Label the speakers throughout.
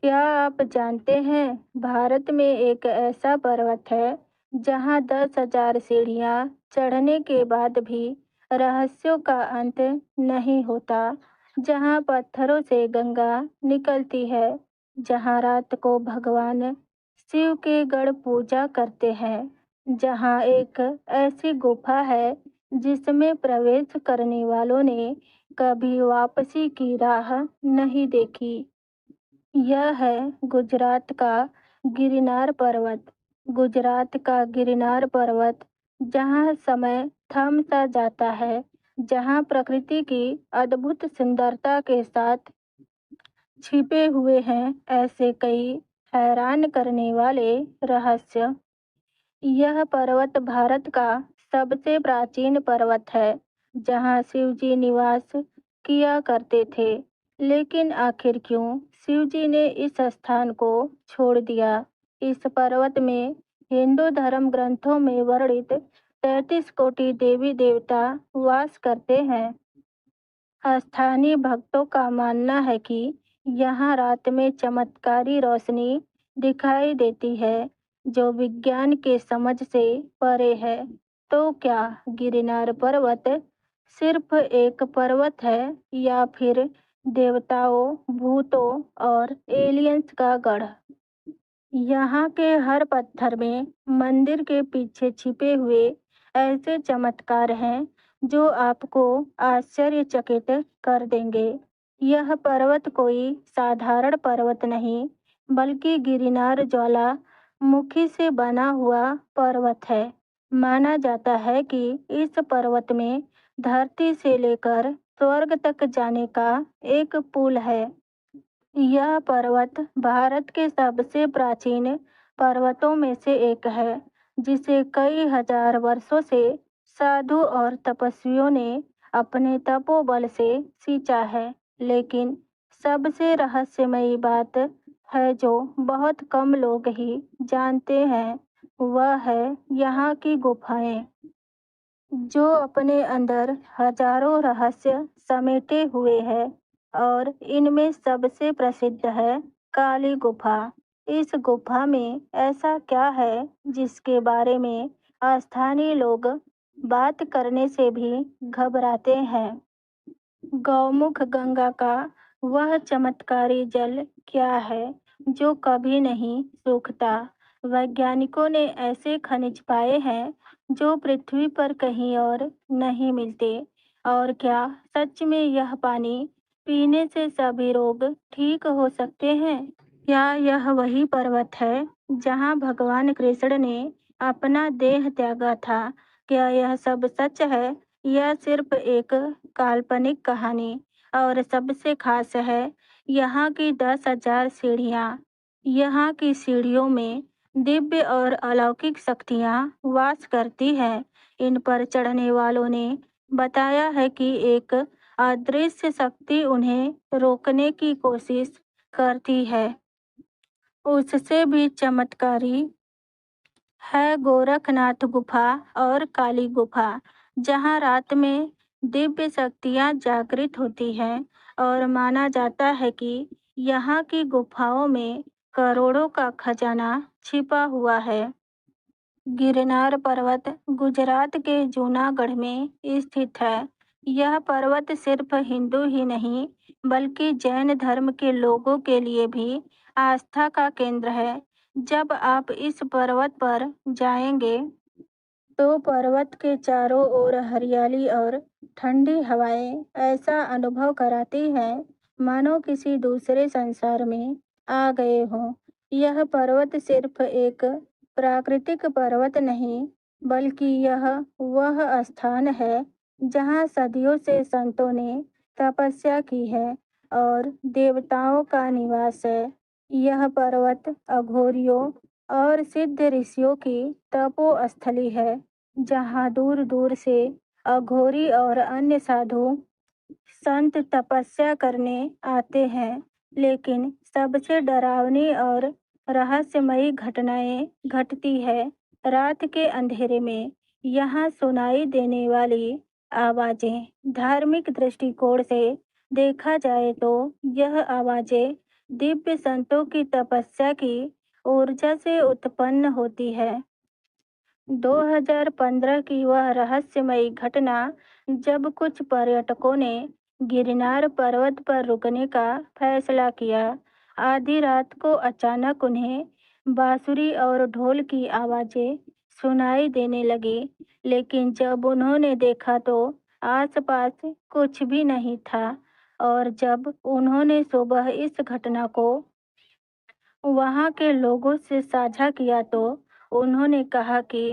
Speaker 1: क्या आप जानते हैं भारत में एक ऐसा पर्वत है जहां 10,000 सीढ़ियां चढ़ने के बाद भी रहस्यों का अंत नहीं होता, जहां पत्थरों से गंगा निकलती है, जहां रात को भगवान शिव के गढ़ पूजा करते हैं, जहां एक ऐसी गुफा है जिसमें प्रवेश करने वालों ने कभी वापसी की राह नहीं देखी। यह है गुजरात का गिरनार पर्वत। गुजरात का गिरनार पर्वत, जहाँ समय थम सा जाता है, जहाँ प्रकृति की अद्भुत सुंदरता के साथ छिपे हुए हैं ऐसे कई हैरान करने वाले रहस्य। यह पर्वत भारत का सबसे प्राचीन पर्वत है, जहाँ शिवजी निवास किया करते थे। लेकिन आखिर क्यों शिवजी ने इस स्थान को छोड़ दिया? इस पर्वत में हिंदू धर्म ग्रंथों में वर्णित 33 कोटि देवी देवता वास करते हैं। स्थानीय भक्तों का मानना है कि यहाँ रात में चमत्कारी रोशनी दिखाई देती है, जो विज्ञान के समझ से परे है। तो क्या गिरनार पर्वत सिर्फ एक पर्वत है या फिर देवताओं, भूतों और एलियंस का गढ़? यहाँ के हर पत्थर में मंदिर के पीछे छिपे हुए ऐसे चमत्कार हैं जो आपको आश्चर्यचकित कर देंगे। यह पर्वत कोई साधारण पर्वत नहीं, बल्कि गिरनार ज्वालामुखी से बना हुआ पर्वत है। माना जाता है कि इस पर्वत में धरती से लेकर स्वर्ग तक जाने का एक पुल है। यह पर्वत भारत के सबसे प्राचीन पर्वतों में से एक है, जिसे कई हजार वर्षों से साधु और तपस्वियों ने अपने तपोबल से सींचा है। लेकिन सबसे रहस्यमयी बात है जो बहुत कम लोग ही जानते हैं, वह है यहाँ की गुफाएं, जो अपने अंदर हजारों रहस्य समेटे हुए हैं। और इनमें सबसे प्रसिद्ध है काली गुफा। इस गुफा में ऐसा क्या है जिसके बारे में स्थानीय लोग बात करने से भी घबराते हैं? गौमुख गंगा का वह चमत्कारी जल क्या है जो कभी नहीं सूखता? वैज्ञानिकों ने ऐसे खनिज पाए हैं जो पृथ्वी पर कहीं और नहीं मिलते। और क्या सच में यह पानी पीने से सभी रोग ठीक हो सकते हैं? क्या यह वही पर्वत है जहां भगवान कृष्ण ने अपना देह त्यागा था? क्या यह सब सच है या सिर्फ एक काल्पनिक कहानी? और सबसे खास है यहाँ की 10,000 सीढ़ियाँ। यहाँ की सीढ़ियों में दिव्य और अलौकिक शक्तियाँ वास करती हैं। इन पर चढ़ने वालों ने बताया है कि एक अदृश्य शक्ति उन्हें रोकने की कोशिश करती है। उससे भी चमत्कारी है गोरखनाथ गुफा और काली गुफा, जहां रात में दिव्य शक्तियां जागृत होती हैं। और माना जाता है कि यहाँ की गुफाओं में करोड़ों का खजाना छिपा हुआ है। गिरनार पर्वत गुजरात के जूनागढ़ में स्थित है। यह पर्वत सिर्फ हिंदू ही नहीं, बल्कि जैन धर्म के लोगों के लिए भी आस्था का केंद्र है। जब आप इस पर्वत पर जाएंगे, तो पर्वत के चारों ओर हरियाली और ठंडी हवाएं ऐसा अनुभव कराती हैं मानो किसी दूसरे संसार में आ गए हों। यह पर्वत सिर्फ एक प्राकृतिक पर्वत नहीं, बल्कि यह वह स्थान है जहाँ सदियों से संतों ने तपस्या की है और देवताओं का निवास है। यह पर्वत अघोरियों और सिद्ध ऋषियों की तपोस्थली है, जहाँ दूर दूर से अघोरी और अन्य साधु संत तपस्या करने आते हैं। लेकिन सबसे डरावनी और रहस्यमयी घटनाएं घटती है रात के अंधेरे में। यहाँ सुनाई देने वाली आवाजें, धार्मिक दृष्टिकोण से देखा जाए तो यह आवाजें दिव्य संतों की तपस्या की ऊर्जा से उत्पन्न होती है। 2015 की वह रहस्यमयी घटना, जब कुछ पर्यटकों ने गिरनार पर्वत पर रुकने का फैसला किया। आधी रात को अचानक उन्हें बांसुरी और ढोल की आवाजें सुनाई देने लगी, लेकिन जब उन्होंने देखा तो आसपास कुछ भी नहीं था। और जब उन्होंने सुबह इस घटना को वहाँ के लोगों से साझा किया तो उन्होंने कहा कि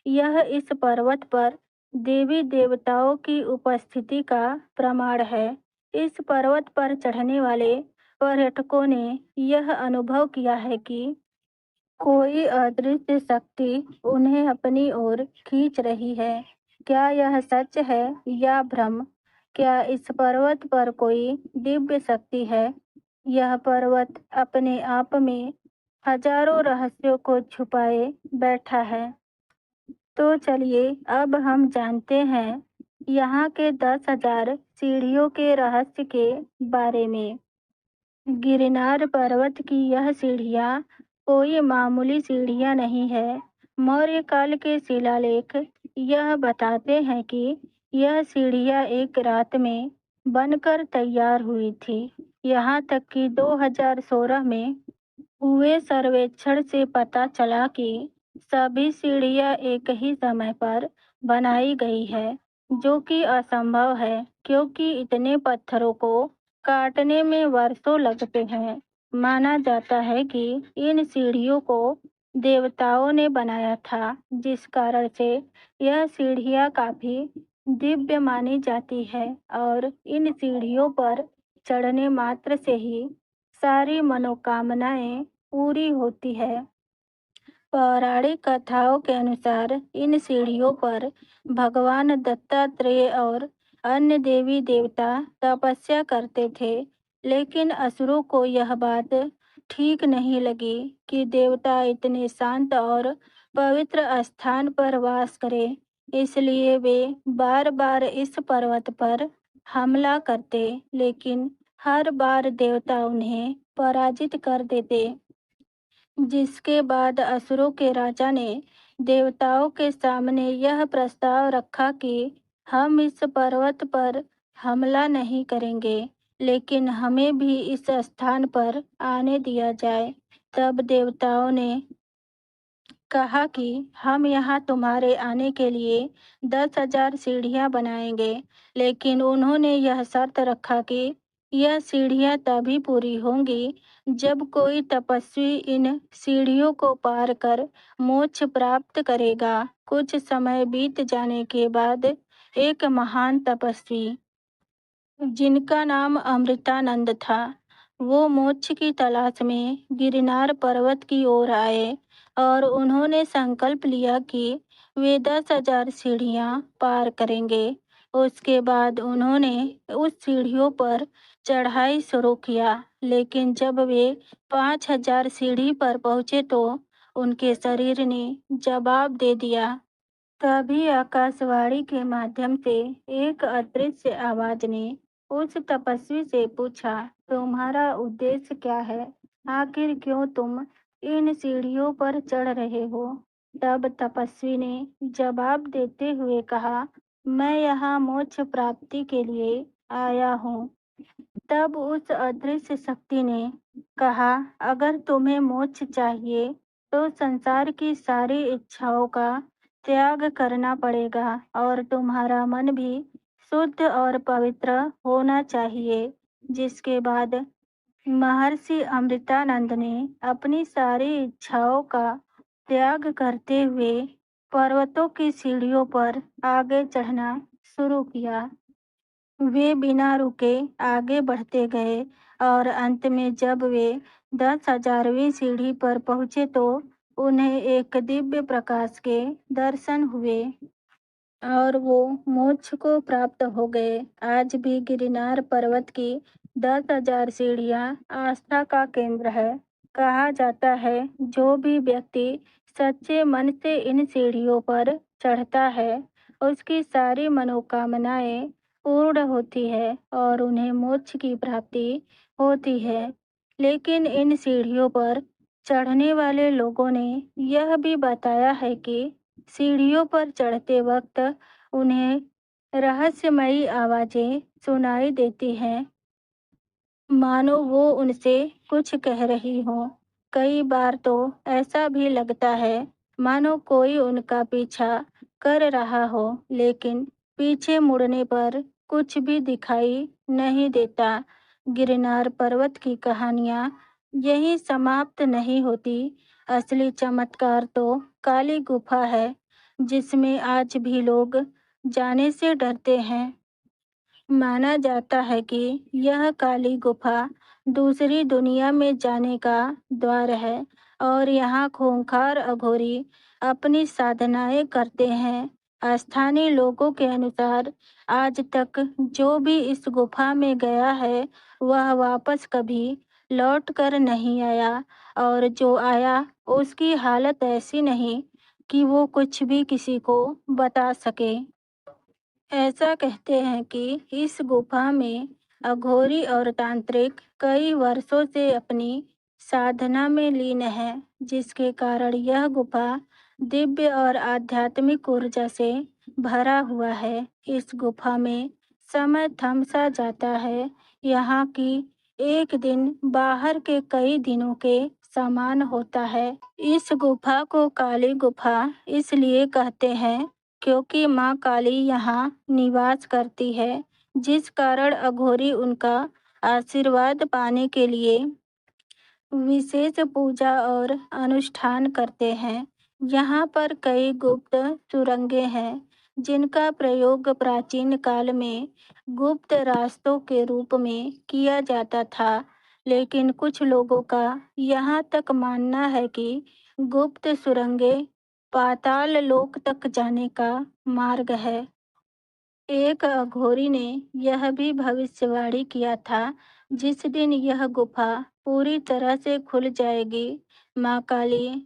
Speaker 1: यह इस पर्वत पर देवी देवताओं की उपस्थिति का प्रमाण है। इस पर्वत पर चढ़ने वाले पर्यटकों ने यह अनुभव किया है कि कोई अदृश्य शक्ति उन्हें अपनी ओर खींच रही है। क्या यह सच है या भ्रम? क्या इस पर्वत पर कोई दिव्य शक्ति है? यह पर्वत अपने आप में हजारों रहस्यों को छुपाए बैठा है। तो चलिए अब हम जानते हैं यहाँ के 10,000 सीढ़ियों के रहस्य के बारे में। गिरनार पर्वत की यह सीढ़ियाँ कोई मामूली सीढ़ियाँ नहीं है। मौर्य काल के शिलालेख यह बताते हैं कि यह सीढ़ियाँ एक रात में बनकर तैयार हुई थी। यहाँ तक कि 2016 में हुए सर्वेक्षण से पता चला कि सभी सीढ़ियां एक ही समय पर बनाई गई है, जो कि असंभव है क्योंकि इतने पत्थरों को काटने में वर्षों लगते हैं। माना जाता है कि इन सीढ़ियों को देवताओं ने बनाया था, जिस कारण से यह सीढ़ियां काफी दिव्य मानी जाती है और इन सीढ़ियों पर चढ़ने मात्र से ही सारी मनोकामनाएं पूरी होती है। पौराणिक कथाओं के अनुसार इन सीढ़ियों पर भगवान दत्तात्रेय और अन्य देवी देवता तपस्या करते थे, लेकिन असुरों को यह बात ठीक नहीं लगी कि देवता इतने शांत और पवित्र स्थान पर वास करें। इसलिए वे बार बार इस पर्वत पर हमला करते, लेकिन हर बार देवता उन्हें पराजित कर देते। जिसके बाद असुरों के राजा ने देवताओं के सामने यह प्रस्ताव रखा कि हम इस पर्वत पर हमला नहीं करेंगे, लेकिन हमें भी इस स्थान पर आने दिया जाए। तब देवताओं ने कहा कि हम यहाँ तुम्हारे आने के लिए 10,000 सीढ़ियाँ बनाएंगे, लेकिन उन्होंने यह शर्त रखा कि यह सीढ़ियाँ तभी पूरी होंगी जब कोई तपस्वी इन सीढ़ियों को पार कर मोक्ष प्राप्त करेगा। कुछ समय बीत जाने के बाद एक महान तपस्वी, जिनका नाम अमृतानंद था, वो मोक्ष की तलाश में गिरनार पर्वत की ओर आए और उन्होंने संकल्प लिया कि वे 10,000 सीढ़ियाँ पार करेंगे। उसके बाद उन्होंने उस सीढ़ियों पर चढ़ाई शुरू किया, लेकिन जब वे 5,000 सीढ़ी पर पहुंचे तो उनके शरीर ने जवाब दे दिया। तभी आकाशवाणी के माध्यम से एक अदृश्य आवाज ने उस तपस्वी से पूछा, तुम्हारा उद्देश्य क्या है? आखिर क्यों तुम इन सीढ़ियों पर चढ़ रहे हो? तब तपस्वी ने जवाब देते हुए कहा, मैं यहाँ मोक्ष प्राप्ति के लिए आया हूँ। तब उस अदृश्य शक्ति ने कहा, अगर तुम्हें मोक्ष चाहिए तो संसार की सारी इच्छाओं का त्याग करना पड़ेगा और तुम्हारा मन भी शुद्ध और पवित्र होना चाहिए। जिसके बाद महर्षि अमृतानंद ने अपनी सारी इच्छाओं का त्याग करते हुए पर्वतों की सीढ़ियों पर आगे चढ़ना शुरू किया। वे बिना रुके आगे बढ़ते गए और अंत में जब वे 10,000वीं सीढ़ी पर पहुंचे तो उन्हें एक दिव्य प्रकाश के दर्शन हुए और वो मोक्ष को प्राप्त हो गए। आज भी गिरनार पर्वत की 10,000 सीढ़ियाँ आस्था का केंद्र है। कहा जाता है जो भी व्यक्ति सच्चे मन से इन सीढ़ियों पर चढ़ता है, उसकी सारी मनोकामनाएं पूर्ण होती है और उन्हें मोक्ष की प्राप्ति होती है। लेकिन इन सीढ़ियों पर चढ़ने वाले लोगों ने यह भी बताया है कि सीढ़ियों पर चढ़ते वक्त उन्हें रहस्यमयी आवाजें सुनाई देती हैं, मानो वो उनसे कुछ कह रही हो। कई बार तो ऐसा भी लगता है मानो कोई उनका पीछा कर रहा हो, लेकिन पीछे मुड़ने पर कुछ भी दिखाई नहीं देता। गिरनार पर्वत की कहानियां यहीं समाप्त नहीं होती। असली चमत्कार तो काली गुफा है, जिसमें आज भी लोग जाने से डरते हैं। माना जाता है कि यह काली गुफा दूसरी दुनिया में जाने का द्वार है और यहाँ खूंखार अघोरी अपनी साधनाएं करते हैं। स्थानीय लोगों के अनुसार आज तक जो भी इस गुफा में गया है वह वापस कभी लौट कर नहीं आया, और जो आया उसकी हालत ऐसी नहीं कि वो कुछ भी किसी को बता सके। ऐसा कहते हैं कि इस गुफा में अघोरी और तांत्रिक कई वर्षों से अपनी साधना में लीन हैं, जिसके कारण यह गुफा दिव्य और आध्यात्मिक ऊर्जा से भरा हुआ है। इस गुफा में समय थम सा जाता है। यहाँ की एक दिन बाहर के कई दिनों के समान होता है। इस गुफा को काली गुफा इसलिए कहते हैं क्योंकि माँ काली यहाँ निवास करती है, जिस कारण अघोरी उनका आशीर्वाद पाने के लिए विशेष पूजा और अनुष्ठान करते हैं। यहाँ पर कई गुप्त सुरंगें हैं, जिनका प्रयोग प्राचीन काल में गुप्त रास्तों के रूप में किया जाता था। लेकिन कुछ लोगों का यहाँ तक मानना है कि गुप्त सुरंगें पाताल लोक तक जाने का मार्ग है। एक अघोरी ने यह भी भविष्यवाणी किया था, जिस दिन यह गुफा पूरी तरह से खुल जाएगी, माँ काली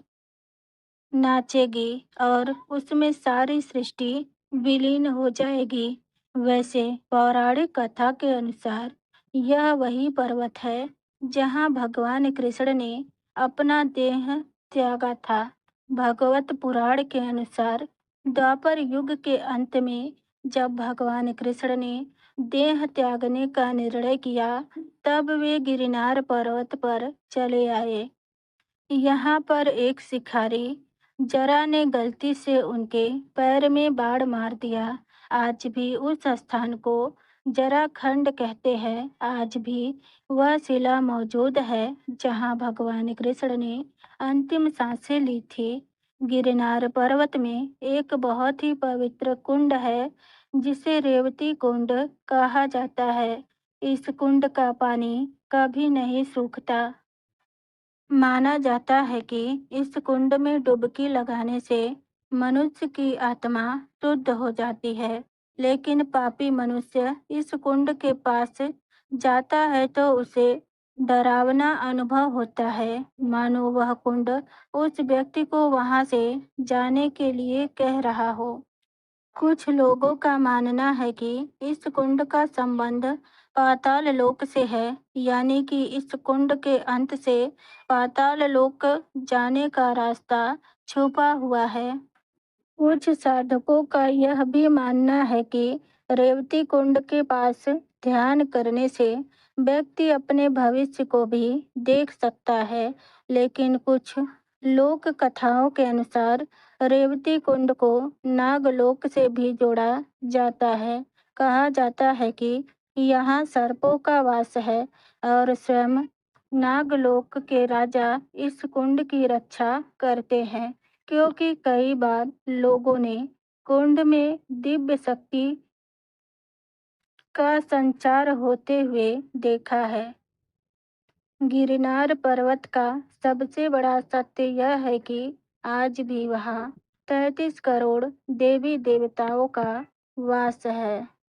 Speaker 1: नाचेगी और उसमें सारी सृष्टि विलीन हो जाएगी। वैसे पौराणिक कथा के अनुसार यह वही पर्वत है जहाँ भगवान कृष्ण ने अपना देह त्यागा था। भगवत पुराण के अनुसार द्वापर युग के अंत में जब भगवान कृष्ण ने देह त्यागने का निर्णय किया, तब वे गिरनार पर्वत पर चले आए। यहाँ पर एक शिकारी जरा ने गलती से उनके पैर में बाढ़ मार दिया। आज भी उस स्थान को जरा खंड कहते हैं। आज भी वह शिला मौजूद है जहाँ भगवान कृष्ण ने अंतिम सांसें ली थी। गिरनार पर्वत में एक बहुत ही पवित्र कुंड है, जिसे रेवती कुंड कहा जाता है। इस कुंड का पानी कभी नहीं सूखता। माना जाता है कि इस कुंड में डुबकी लगाने से मनुष्य की आत्मा शुद्ध हो जाती है। लेकिन पापी मनुष्य इस कुंड के पास जाता है तो उसे डरावना अनुभव होता है, मानो वह कुंड उस व्यक्ति को वहां से जाने के लिए कह रहा हो। कुछ लोगों का मानना है कि इस कुंड का संबंध पाताल लोक से है, यानी कि इस कुंड के अंत से पाताल लोक जाने का रास्ता छुपा हुआ है। कुछ साधकों का यह भी मानना है कि रेवती कुंड के पास ध्यान करने से व्यक्ति अपने भविष्य को भी देख सकता है। लेकिन कुछ लोक कथाओं के अनुसार रेवती कुंड को नागलोक से भी जोड़ा जाता है। कहा जाता है कि यहाँ सर्पों का वास है और स्वयं नागलोक के राजा इस कुंड की रक्षा करते हैं, क्योंकि कई बार लोगों ने कुंड में दिव्य शक्ति का संचार होते हुए देखा है। गिरनार पर्वत का सबसे बड़ा सत्य यह है कि आज भी वहाँ 33 करोड़ देवी देवताओं का वास है।